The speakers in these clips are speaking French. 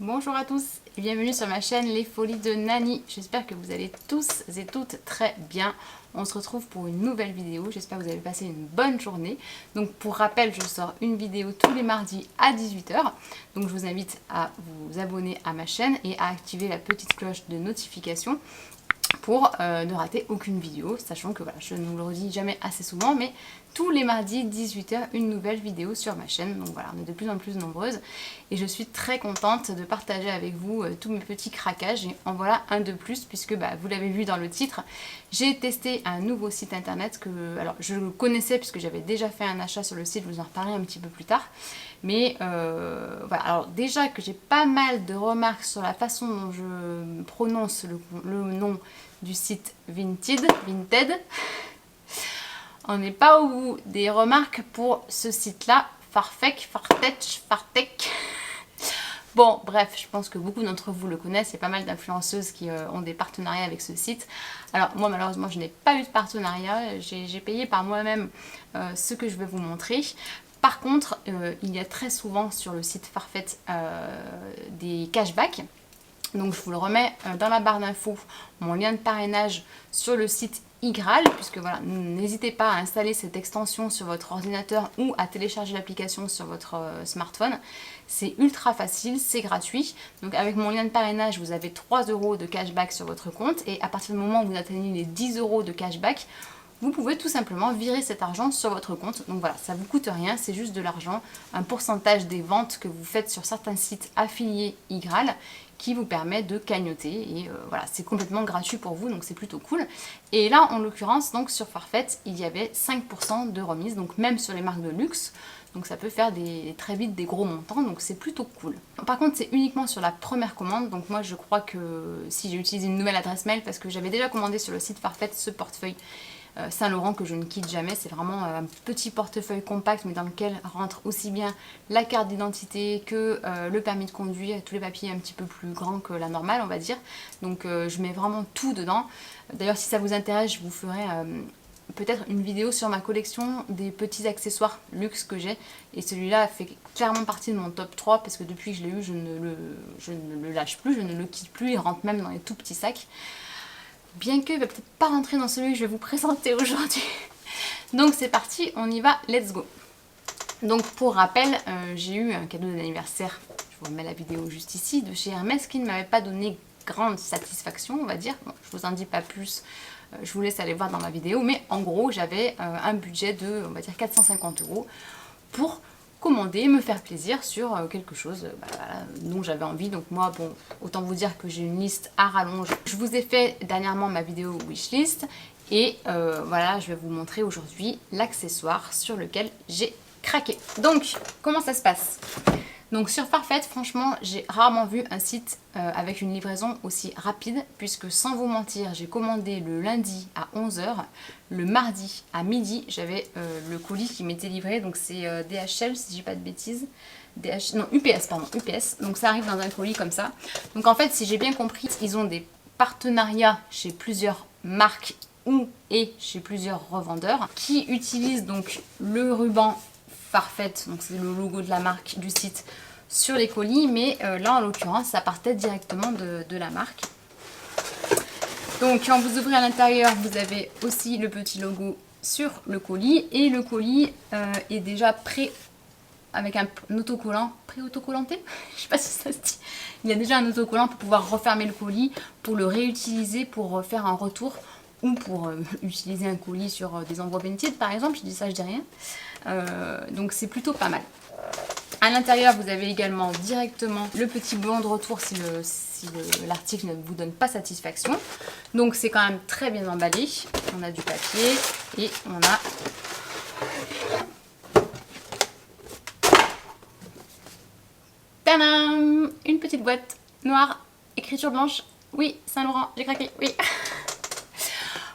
Bonjour à tous et bienvenue sur ma chaîne Les Folies de Nani. J'espère que vous allez tous et toutes très bien. On se retrouve pour une nouvelle vidéo. J'espère que vous avez passé une bonne journée. Donc pour rappel, je sors une vidéo tous les mardis à 18 h. Donc je vous invite à vous abonner à ma chaîne et à activer la petite cloche de notification pour ne rater aucune vidéo, sachant que voilà, je ne vous le redis jamais assez souvent, mais tous les mardis 18 h, une nouvelle vidéo sur ma chaîne. Donc voilà, on est de plus en plus nombreuses et je suis très contente de partager avec vous tous mes petits craquages, et en voilà un de plus puisque vous l'avez vu dans le titre, j'ai testé un nouveau site internet que alors je le connaissais puisque j'avais déjà fait un achat sur le site, je vous en reparlerai un petit peu plus tard. Mais voilà, alors déjà que j'ai pas mal de remarques sur la façon dont je prononce le nom du site Vinted. On n'est pas au bout des remarques pour ce site-là. Farfetch. Bon, bref, je pense que beaucoup d'entre vous le connaissent. Il y a pas mal d'influenceuses qui ont des partenariats avec ce site. Alors moi, malheureusement, je n'ai pas eu de partenariat. J'ai payé par moi-même ce que je vais vous montrer. Par contre, il y a très souvent sur le site Farfetch des cashbacks. Donc je vous le remets dans la barre d'infos, mon lien de parrainage sur le site iGraal, puisque voilà, n'hésitez pas à installer cette extension sur votre ordinateur ou à télécharger l'application sur votre smartphone. C'est ultra facile, c'est gratuit. Donc avec mon lien de parrainage, vous avez 3 € de cashback sur votre compte, et à partir du moment où vous atteignez les 10 € de cashback, vous pouvez tout simplement virer cet argent sur votre compte. Donc voilà, ça ne vous coûte rien, c'est juste de l'argent, un pourcentage des ventes que vous faites sur certains sites affiliés iGraal qui vous permet de cagnoter, et voilà, c'est complètement gratuit pour vous, donc c'est plutôt cool. Et là, en l'occurrence, donc sur Farfetch, il y avait 5% de remise, donc même sur les marques de luxe. Donc ça peut faire très vite des gros montants, donc c'est plutôt cool. Par contre, c'est uniquement sur la première commande, donc moi je crois que si j'ai utilisé une nouvelle adresse mail, parce que j'avais déjà commandé sur le site Farfetch ce portefeuille Saint-Laurent que je ne quitte jamais. C'est vraiment un petit portefeuille compact, mais dans lequel rentre aussi bien la carte d'identité que le permis de conduire, tous les papiers un petit peu plus grands que la normale, on va dire. Donc je mets vraiment tout dedans. D'ailleurs, si ça vous intéresse, je vous ferai peut-être une vidéo sur ma collection des petits accessoires luxe que j'ai, et celui-là fait clairement partie de mon top 3 parce que depuis que je l'ai eu, je ne le lâche plus, je ne le quitte plus, il rentre même dans les tout petits sacs, bien qu'il ne va peut-être pas rentrer dans celui que je vais vous présenter aujourd'hui. Donc c'est parti, on y va, let's go. Donc pour rappel, j'ai eu un cadeau d'anniversaire, je vous remets la vidéo juste ici, de chez Hermès, qui ne m'avait pas donné grande satisfaction, on va dire. Bon, je vous en dis pas plus, je vous laisse aller voir dans ma vidéo, mais en gros j'avais un budget de, on va dire, 450 € pour commander, me faire plaisir sur quelque chose voilà, dont j'avais envie. Donc moi, bon, autant vous dire que j'ai une liste à rallonge. Je vous ai fait dernièrement ma vidéo wishlist, et voilà, je vais vous montrer aujourd'hui l'accessoire sur lequel j'ai craqué. Donc, comment ça se passe ? Donc sur Farfetch, franchement, j'ai rarement vu un site avec une livraison aussi rapide, puisque sans vous mentir, j'ai commandé le lundi à 11 h, le mardi à midi, j'avais le colis qui m'était livré, donc c'est DHL si je dis pas de bêtises, non UPS, pardon, UPS, donc ça arrive dans un colis comme ça. Donc en fait, si j'ai bien compris, ils ont des partenariats chez plusieurs marques et chez plusieurs revendeurs qui utilisent donc le ruban Farfetch, donc c'est le logo de la marque du site, sur les colis, mais là en l'occurrence ça partait directement de la marque. Donc quand vous ouvrez à l'intérieur, vous avez aussi le petit logo sur le colis, et le colis est déjà prêt avec un autocollant, pré-autocollanté, je sais pas si ça se dit. Il y a déjà un autocollant pour pouvoir refermer le colis, pour le réutiliser, pour faire un retour, ou pour utiliser un colis sur des enveloppes Vinted par exemple, je dis ça, je dis rien. Donc c'est plutôt pas mal. À l'intérieur, vous avez également directement le petit bon de retour si l'article ne vous donne pas satisfaction. Donc c'est quand même très bien emballé. On a du papier et on a tadam, une petite boîte noire, écriture blanche. Oui, Saint-Laurent, j'ai craqué, oui.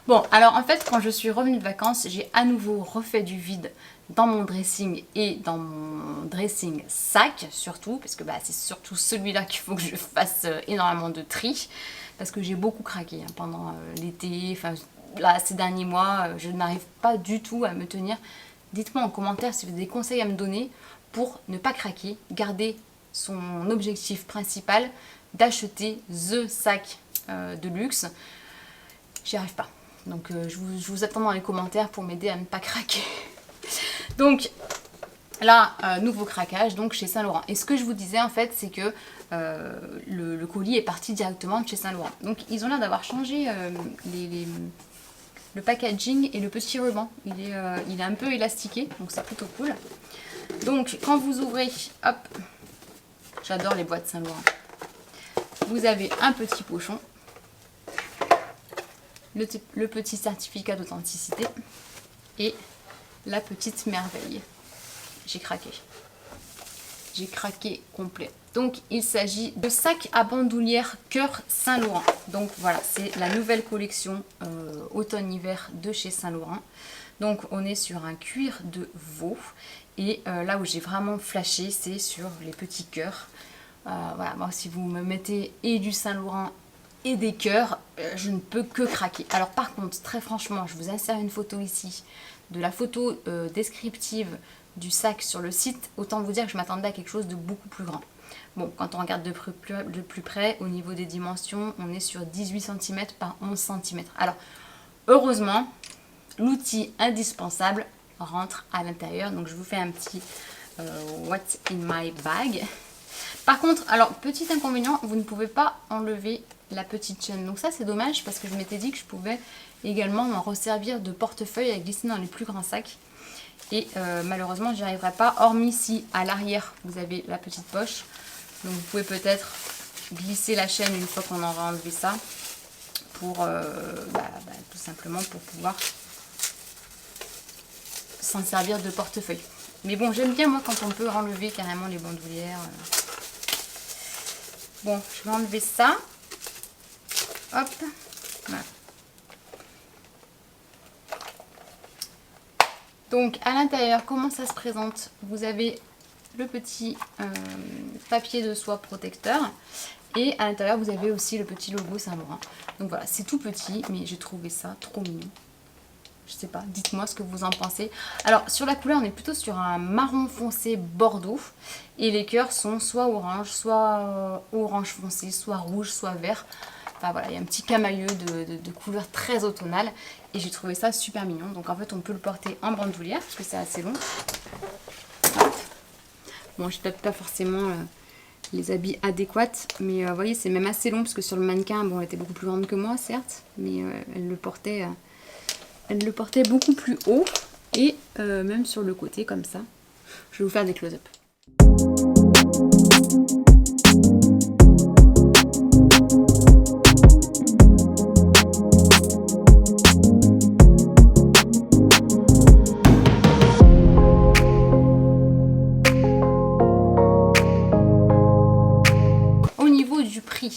Bon, alors en fait, quand je suis revenue de vacances, j'ai à nouveau refait du vide dans mon dressing et dans mon dressing sac, surtout, parce que c'est surtout celui-là qu'il faut que je fasse énormément de tri, parce que j'ai beaucoup craqué pendant l'été, enfin là, ces derniers mois, je n'arrive pas du tout à me tenir. Dites-moi en commentaire si vous avez des conseils à me donner pour ne pas craquer, garder son objectif principal d'acheter the sac de luxe. J'y arrive pas. Donc je vous attends dans les commentaires pour m'aider à ne pas craquer. Donc là, nouveau craquage donc chez Saint Laurent. Et ce que je vous disais en fait, c'est que le colis est parti directement de chez Saint Laurent. Donc ils ont l'air d'avoir changé le packaging et le petit ruban. Il est un peu élastiqué, donc c'est plutôt cool. Donc quand vous ouvrez, hop, j'adore les boîtes Saint Laurent. Vous avez un petit pochon, le petit certificat d'authenticité et la petite merveille. J'ai craqué. J'ai craqué complet. Donc il s'agit de sac à bandoulière cœur Saint Laurent. Donc voilà, c'est la nouvelle collection automne-hiver de chez Saint Laurent. Donc on est sur un cuir de veau. Et là où j'ai vraiment flashé, c'est sur les petits cœurs. Voilà, moi si vous me mettez et du Saint Laurent et des cœurs, je ne peux que craquer. Alors par contre, très franchement, je vous insère une photo ici de la photo descriptive du sac sur le site. Autant vous dire que je m'attendais à quelque chose de beaucoup plus grand. Bon, quand on regarde de plus près, au niveau des dimensions, on est sur 18 cm par 11 cm. Alors, heureusement, l'outil indispensable rentre à l'intérieur. Donc, je vous fais un petit What's in my bag. Par contre, alors, petit inconvénient, vous ne pouvez pas enlever la petite chaîne. Donc ça, c'est dommage parce que je m'étais dit que je pouvais également m'en resservir de portefeuille à glisser dans les plus grands sacs. Et malheureusement, j'y arriverai pas, hormis si à l'arrière, vous avez la petite poche. Donc vous pouvez peut-être glisser la chaîne une fois qu'on aura enlevé ça, pour tout simplement pour pouvoir s'en servir de portefeuille. Mais bon, j'aime bien moi quand on peut enlever carrément les bandoulières. Bon, je vais enlever ça. Hop, voilà. Donc à l'intérieur, comment ça se présente? Vous avez le petit papier de soie protecteur et à l'intérieur vous avez aussi le petit logo Saint Laurent. Donc voilà, c'est tout petit mais j'ai trouvé ça trop mignon. Je sais pas, dites-moi ce que vous en pensez. Alors sur la couleur, on est plutôt sur un marron foncé bordeaux et les cœurs sont soit orange, soit orange foncé, soit rouge, soit vert. Enfin voilà, il y a un petit camailleux de couleur très automnale et j'ai trouvé ça super mignon. Donc en fait on peut le porter en bandoulière parce que c'est assez long. Hop. Bon, je peut-être pas forcément les habits adéquats, mais vous voyez c'est même assez long parce que sur le mannequin, bon elle était beaucoup plus grande que moi certes, mais elle le portait beaucoup plus haut et même sur le côté comme ça. Je vais vous faire des close-up.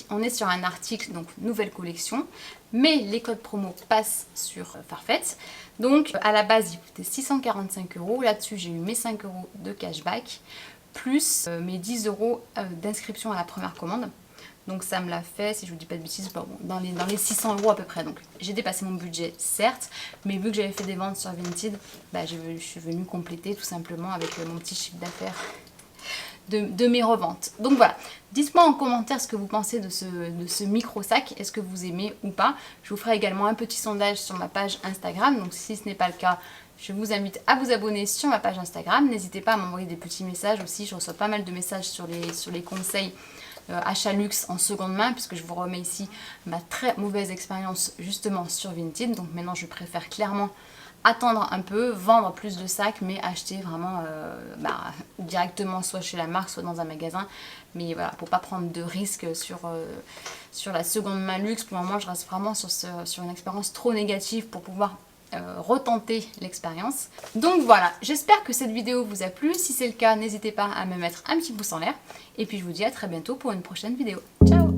On est sur un article, donc nouvelle collection, mais les codes promo passent sur Farfetch. Donc à la base il coûtait 645 €, là-dessus j'ai eu mes 5 € de cashback, plus mes 10 € d'inscription à la première commande. Donc ça me l'a fait, si je vous dis pas de bêtises, bon, dans les 600 € à peu près. Donc j'ai dépassé mon budget certes, mais vu que j'avais fait des ventes sur Vinted, je suis venue compléter tout simplement avec mon petit chiffre d'affaires de mes reventes. Donc voilà, dites-moi en commentaire ce que vous pensez de ce micro sac, est-ce que vous aimez ou pas. Je vous ferai également un petit sondage sur ma page Instagram, donc si ce n'est pas le cas, je vous invite à vous abonner sur ma page Instagram. N'hésitez pas à m'envoyer des petits messages aussi, je reçois pas mal de messages sur les conseils achat luxe en seconde main, puisque je vous remets ici ma très mauvaise expérience justement sur Vinted. Donc maintenant je préfère clairement attendre un peu, vendre plus de sacs, mais acheter vraiment directement soit chez la marque, soit dans un magasin. Mais voilà, pour pas prendre de risques sur la seconde main luxe, pour le moment je reste vraiment sur une expérience trop négative pour pouvoir retenter l'expérience. Donc voilà, j'espère que cette vidéo vous a plu. Si c'est le cas, n'hésitez pas à me mettre un petit pouce en l'air. Et puis je vous dis à très bientôt pour une prochaine vidéo. Ciao!